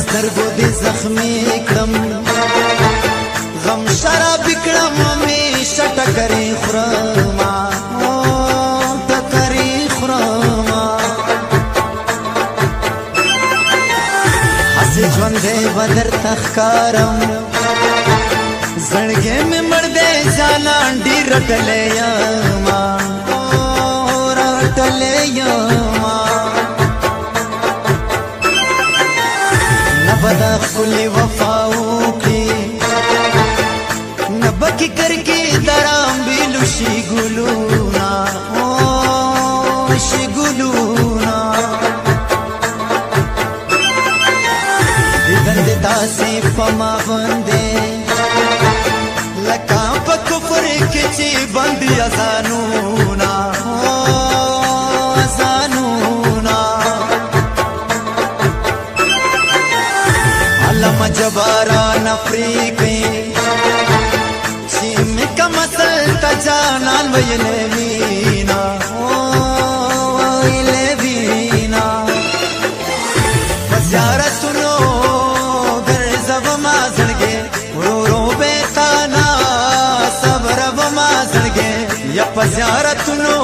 سترګو دې زخمي کړم غم شراب کړم همیشه ټکرې خورما ټکرې خورما هسې ژوندی به درته ښکارم زړګی مې مړ دی جانان ډېر رټلی یما رټلی یما نه به دا ښکلې وفا وکړي نه به ککرکې درامبېلو شي ګلونه شي ګلونه دیدن دې داسې په ما باندې لکه په کفر کې چې بندي اذانونه اذانونه علامه جباران افریقی چې مې کوم اصل ته جانان ویلې وینا ویلې وینا په زیارتونو ګرځم ما زړګې ورو به تانا صبر به ما زړګې یا په زیارتونو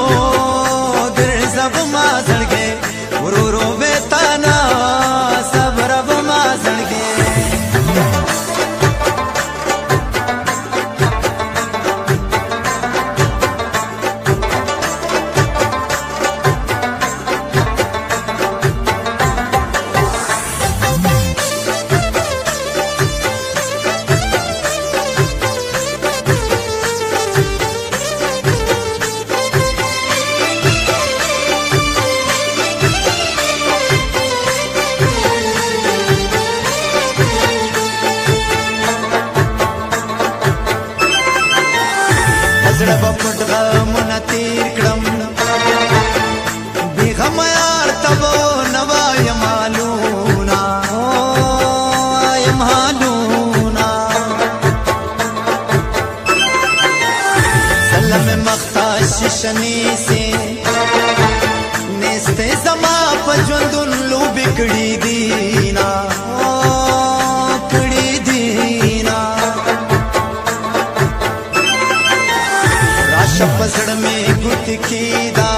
ګرځم ما زړګې ورو به تانا صبر به ما زړګې زړه به پټ غمونه تېر کړم بې غمه یار ته به نه وایم حالونه وایم حالونه زله مې مخ ته شیشه نیسي نیستې زما په ژوندون لوبې کړي دينا کړي دينا پسړ میں ګوت کیدا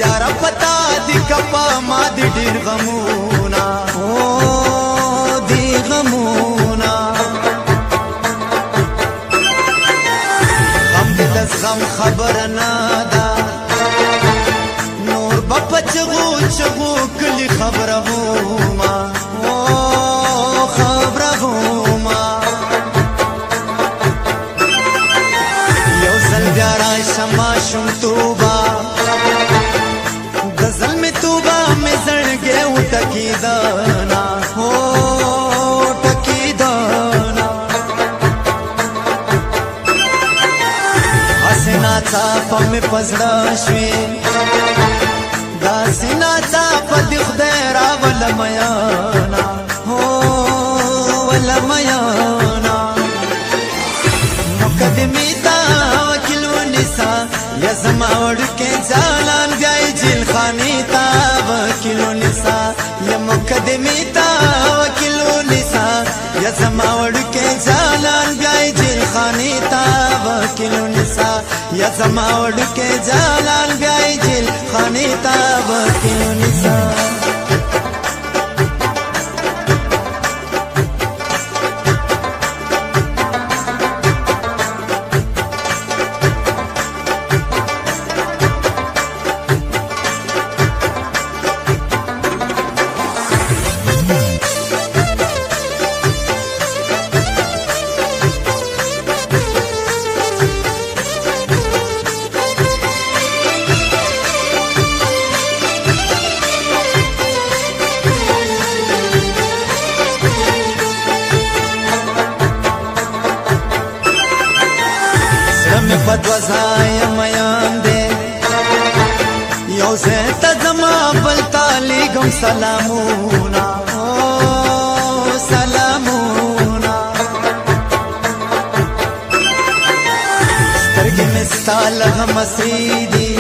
یار پتا دی کپا ما دی ډیر غمونا او دی غمونا غم دې دس غم خبر نه دا نور بپچغو چغو کلی خبره وما او خبره وما شما شم توبا غزل میں توبا میں زړګې وټکی دانا هو ټکی دانا حسنا صاحب میں پزړه شوي دا سینا صاحب د خدای را ول میانا هو ول میانا مقدمه یا زما وړکې ځالان بیاي جیل خانې ته وکیلو نسا یا مقدمې ته وکیلو نسا یا زما وړکې ځالان بیاي جیل خانې ته وکیلو نسا یا زما وړکې ځالان بیاي جیل خانې ته وکیلو نسا بدوزای میان دے یو زیت زما بلتا لیگم سلامونا سلامونا سترگی مستال غم سیدی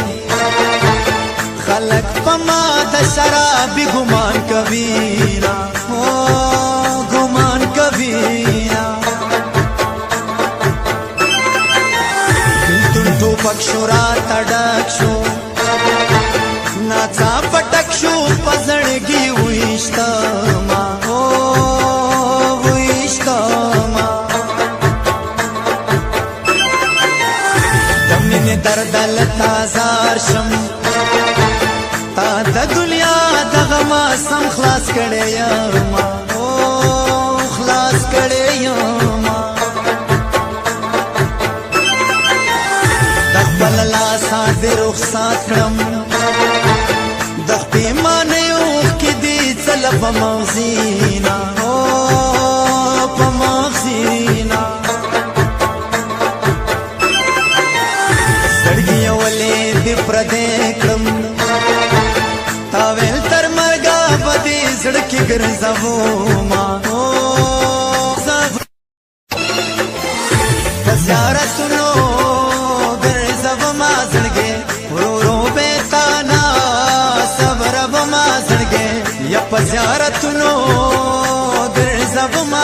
خلق پما د شرابی ګمان کوي نا او ګمان کوي نا تون ټوپک شورا تډک شو ناڅا پټک شو پزړګي وښتما او وښتما دمنه دردل تازار شم تا د دنیا دغه ما سم خلاص کړی یم او خلاص کړی یم د خپل لاسه دې رخصت کړم د پیمانې اوښکې دې څله په مغزینا او په مغزینا زړګي ولې دې پردې کړم تا ویل تر مرګه به دې زړه کې ګرځوما په زیارتونو ګرځوما زړګې ورو ورو بیتانا صبر به ما زړګې یا په زیارتونو ګرځوما